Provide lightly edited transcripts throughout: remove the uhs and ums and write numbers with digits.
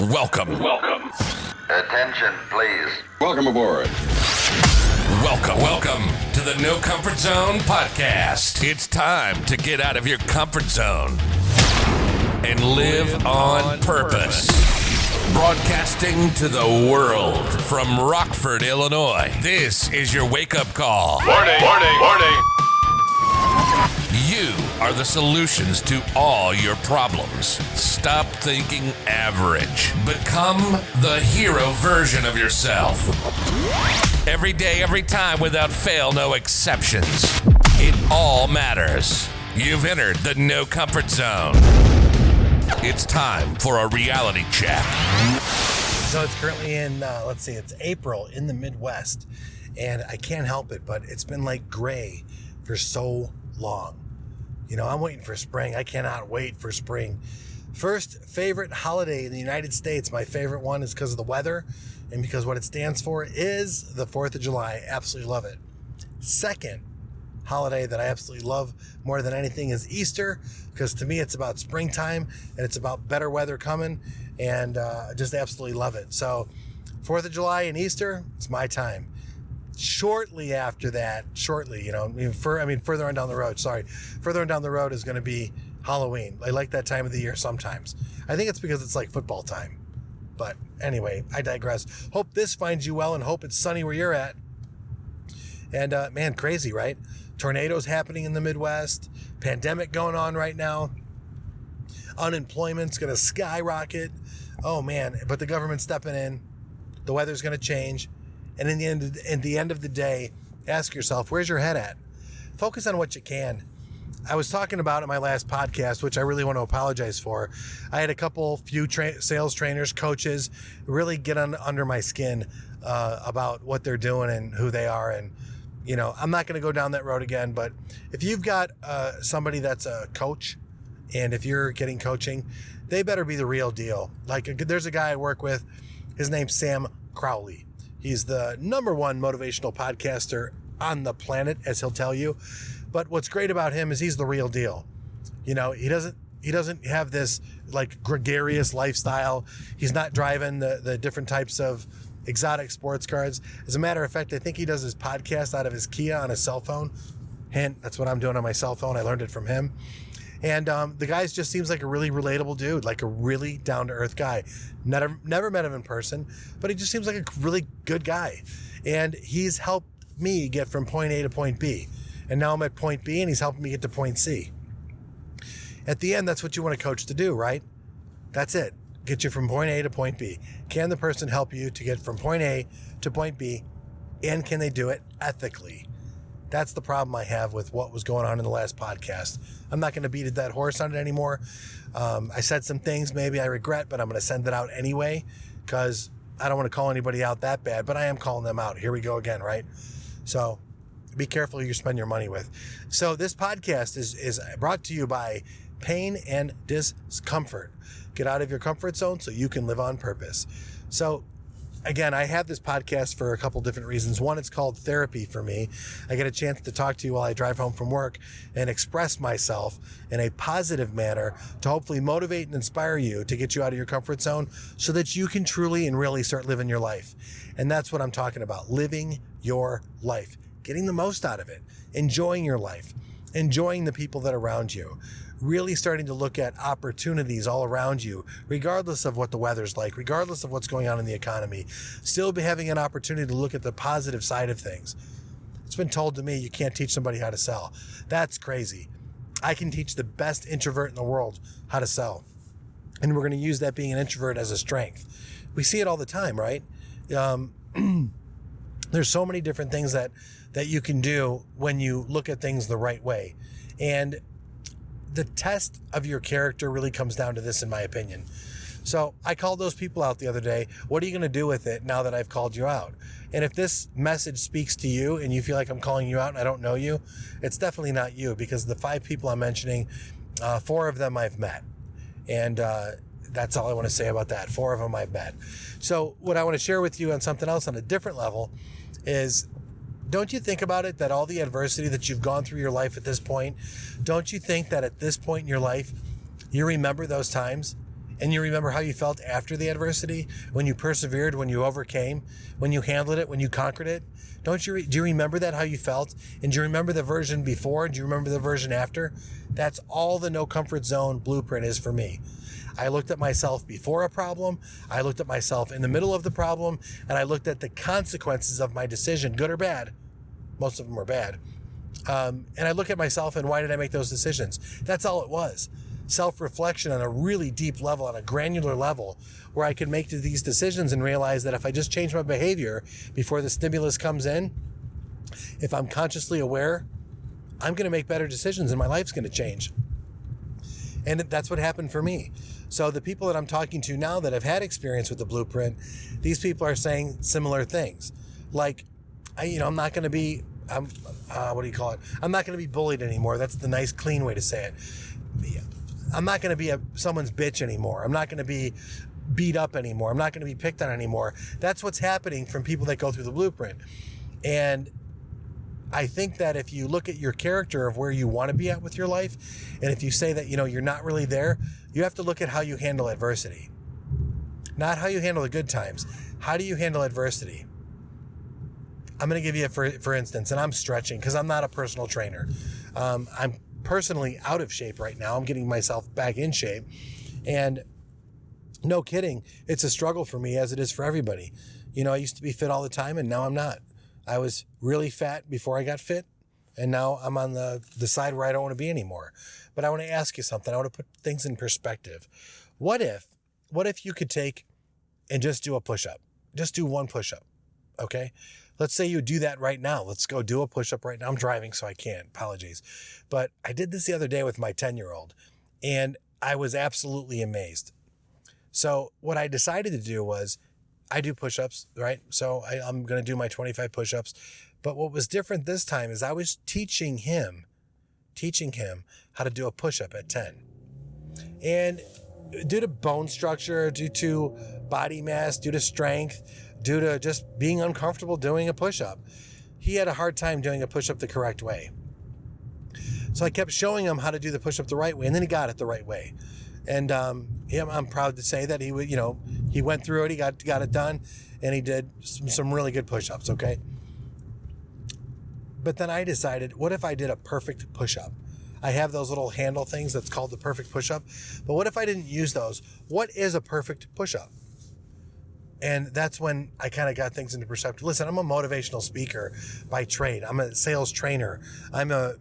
Welcome. Attention, please. Welcome aboard. Welcome to the No Comfort Zone podcast. It's time to get out of your comfort zone and live on purpose. Broadcasting to the world from Rockford, Illinois. This is your wake-up call. Warning. You are the solutions to all your problems. Stop thinking average. Become the hero version of yourself. Every day, every time, without fail, no exceptions. It all matters. You've entered the No Comfort Zone. It's time for a reality check. So it's currently in, it's April in the Midwest. And I can't help it, but it's been like gray for so long. You know, I'm waiting for spring. I cannot wait for spring. First favorite holiday in the United States, my favorite one is because of the weather and because what it stands for is the 4th of July. Absolutely love it. Second holiday that I absolutely love more than anything is Easter, because to me it's about springtime and it's about better weather coming, and just absolutely love it. So 4th of July and Easter, it's my time. Shortly after that, further on down the road is going to be Halloween. I like that time of the year sometimes. I think it's because it's like football time. But anyway, I digress. Hope this finds you well and hope it's sunny where you're at. And man, crazy, right? Tornadoes happening in the Midwest, pandemic going on right now. Unemployment's going to skyrocket. Oh man, but the government's stepping in. The weather's going to change. And in the end of the day, ask yourself, where's your head at? Focus on what you can. I was talking about in my last podcast, which I really want to apologize for. I had a few sales trainers, coaches, really get under my skin about what they're doing and who they are. And, you know, I'm not going to go down that road again. But if you've got somebody that's a coach, and if you're getting coaching, they better be the real deal. Like, there's a guy I work with. His name's Sam Crowley. He's the number one motivational podcaster on the planet, as he'll tell you. But what's great about him is he's the real deal. You know, he doesn't have this like gregarious lifestyle. He's not driving the different types of exotic sports cars. As a matter of fact, I think he does his podcast out of his Kia on his cell phone. Hint, that's what I'm doing on my cell phone. I learned it from him. And the guy just seems like a really relatable dude, like a really down-to-earth guy. Never met him in person, but he just seems like a really good guy. And he's helped me get from point A to point B. And now I'm at point B, and he's helping me get to point C. At the end, that's what you want a coach to do, right? That's it. Get you from point A to point B. Can the person help you to get from point A to point B, and can they do it ethically? That's the problem I have with what was going on in the last podcast. I'm not going to beat a dead horse on it anymore. I said some things maybe I regret, but I'm going to send it out anyway because I don't want to call anybody out that bad, but I am calling them out. Here we go again, right? So be careful who you spend your money with. So this podcast is brought to you by Pain and Discomfort. Get out of your comfort zone so you can live on purpose. So again, I have this podcast for a couple different reasons. One, it's called therapy for me. I get a chance to talk to you while I drive home from work and express myself in a positive manner to hopefully motivate and inspire you to get you out of your comfort zone so that you can truly and really start living your life. And that's what I'm talking about, living your life, getting the most out of it, enjoying your life, enjoying the people that are around you. Really starting to look at opportunities all around you, regardless of what the weather's like, regardless of what's going on in the economy, still be having an opportunity to look at the positive side of things. It's been told to me you can't teach somebody how to sell. That's crazy. I can teach the best introvert in the world how to sell. And we're going to use that being an introvert as a strength. We see it all the time, right? There's so many different things that you can do when you look at things the right way. And the test of your character really comes down to this, in my opinion. So I called those people out the other day. What are you going to do with it now that I've called you out? And if this message speaks to you and you feel like I'm calling you out and I don't know you, it's definitely not you, because the 5 people I'm mentioning, 4 of them I've met. And that's all I want to say about that. 4 of them I've met. So what I want to share with you on something else on a different level is, don't you think about it that all the adversity that you've gone through your life at this point, don't you think that at this point in your life, you remember those times And you remember how you felt after the adversity, when you persevered, when you overcame, when you handled it, when you conquered it? Do you remember that, how you felt? And do you remember the version before? Do you remember the version after? That's all the no comfort zone blueprint is for me. I looked at myself before a problem. I looked at myself in the middle of the problem, and I looked at the consequences of my decision, good or bad. Most of them were bad. And I look at myself and why did I make those decisions? That's all it was. Self-reflection on a really deep level, on a granular level, where I could make these decisions and realize that if I just change my behavior before the stimulus comes in, if I'm consciously aware, I'm going to make better decisions and my life's going to change. And that's what happened for me. So the people that I'm talking to now that have had experience with the blueprint, these people are saying similar things. Like, I'm not going to be, I'm not going to be bullied anymore. That's the nice, clean way to say it. I'm not going to be someone's bitch anymore. I'm not going to be beat up anymore. I'm not going to be picked on anymore. That's what's happening from people that go through the blueprint. And I think that if you look at your character of where you want to be at with your life, and if you say that, you're not really there, you have to look at how you handle adversity. Not how you handle the good times. How do you handle adversity? I'm going to give you for instance, and I'm stretching because I'm not a personal trainer. I'm personally out of shape right now. I'm getting myself back in shape. And no kidding, it's a struggle for me as it is for everybody. I used to be fit all the time and now I'm not. I was really fat before I got fit, and now I'm on the side where I don't want to be anymore. But I want to ask you something. I want to put things in perspective. What if you could take and just do a push-up? Just do one push-up, okay? Let's say you do that right now. Let's go do a push-up right now. I'm driving, so I can't. Apologies. But I did this the other day with my 10-year-old, and I was absolutely amazed. So what I decided to do was, I do push-ups, right? So I'm going to do my 25 push-ups. But what was different this time is I was teaching him how to do a push-up at 10. And due to bone structure, due to body mass, due to strength, due to just being uncomfortable doing a push-up, he had a hard time doing a push-up the correct way. So I kept showing him how to do the push-up the right way, and then he got it the right way. And I'm proud to say that he went through it, he got it done, and he did some really good push-ups, okay? But then I decided, what if I did a perfect push-up? I have those little handle things that's called the perfect push-up, but what if I didn't use those? What is a perfect push-up? And that's when I kind of got things into perspective. Listen, I'm a motivational speaker by trade. I'm a sales trainer. I'm a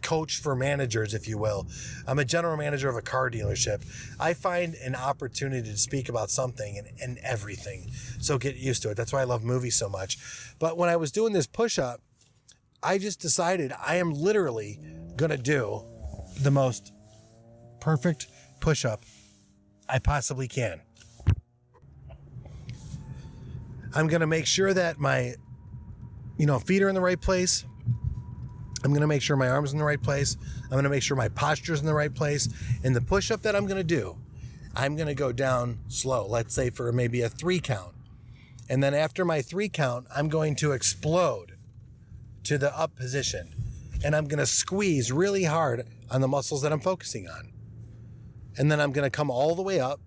coach for managers, if you will. I'm a general manager of a car dealership. I find an opportunity to speak about something and everything. So get used to it. That's why I love movies so much. But when I was doing this push-up, I just decided I am literally going to do the most perfect push-up I possibly can. I'm going to make sure that my, feet are in the right place. I'm going to make sure my arms in the right place. I'm going to make sure my posture's in the right place. And the push-up that I'm going to do, I'm going to go down slow. Let's say for maybe a 3 count. And then after my 3 count, I'm going to explode to the up position. And I'm going to squeeze really hard on the muscles that I'm focusing on. And then I'm going to come all the way up.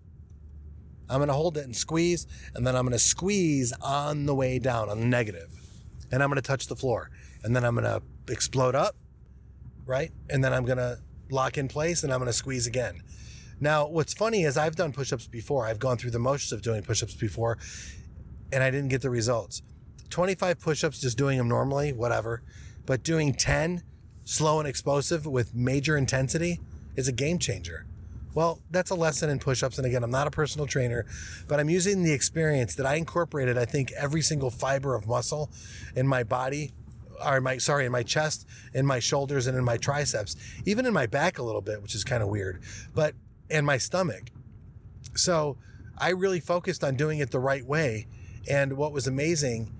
I'm going to hold it and squeeze. And then I'm going to squeeze on the way down on the negative. And I'm going to touch the floor. And then I'm going to explode up, right? And then I'm going to lock in place and I'm going to squeeze again. Now, what's funny is I've done push-ups before. I've gone through the motions of doing push-ups before, and I didn't get the results. 25 push-ups, just doing them normally, whatever. But doing 10, slow and explosive with major intensity, is a game changer. Well, that's a lesson in push-ups. And again, I'm not a personal trainer, but I'm using the experience that I incorporated, I think, every single fiber of muscle in my body, in my chest, in my shoulders, and in my triceps, even in my back a little bit, which is kind of weird, and my stomach. So I really focused on doing it the right way. And what was amazing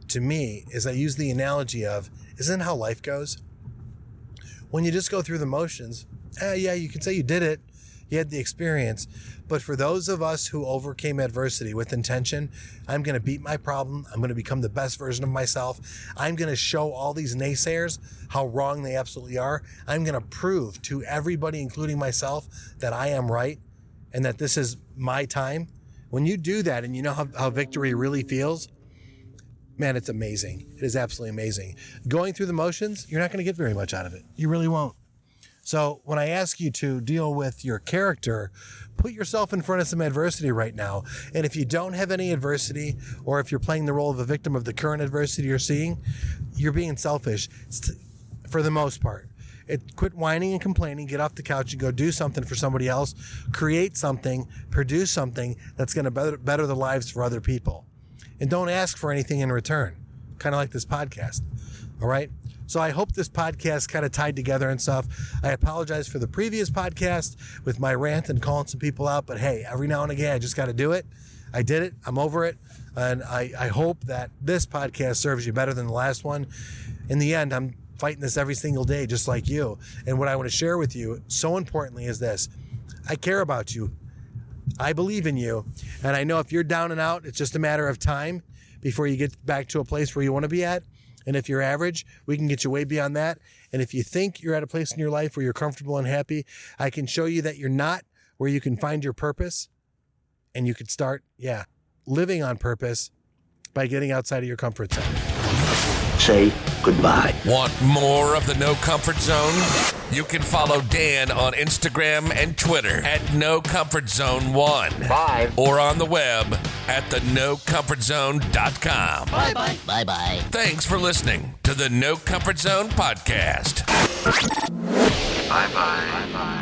to me is I used the analogy of, isn't how life goes? When you just go through the motions, yeah, you can say you did it. You had the experience. But for those of us who overcame adversity with intention, I'm going to beat my problem. I'm going to become the best version of myself. I'm going to show all these naysayers how wrong they absolutely are. I'm going to prove to everybody, including myself, that I am right. and that this is my time, when you do that and you know how victory really feels, man, it's amazing. It is absolutely amazing. Going through the motions, you're not going to get very much out of it. You really won't. So when I ask you to deal with your character, put yourself in front of some adversity right now. And if you don't have any adversity, or if you're playing the role of a victim of the current adversity you're seeing, you're being selfish for the most part. Quit whining and complaining, get off the couch and go do something for somebody else, create something, produce something that's going to better the lives for other people. And don't ask for anything in return, kind of like this podcast. All right? So I hope this podcast kind of tied together and stuff. I apologize for the previous podcast with my rant and calling some people out, but hey, every now and again, I just got to do it. I did it. I'm over it. And I hope that this podcast serves you better than the last one. In the end, I'm fighting this every single day, just like you. And what I want to share with you, so importantly, is this. I care about you. I believe in you. And I know if you're down and out, it's just a matter of time before you get back to a place where you want to be at. And if you're average, we can get you way beyond that. And if you think you're at a place in your life where you're comfortable and happy, I can show you that you're not, where you can find your purpose. And you could start, living on purpose by getting outside of your comfort zone. Say goodbye. Want more of the No Comfort Zone? You can follow Dan on Instagram and Twitter at NoComfortZone1. Bye. Or on the web at thenocomfortzone.com. Bye-bye. Bye-bye. Thanks for listening to the No Comfort Zone podcast. Bye-bye. Bye-bye.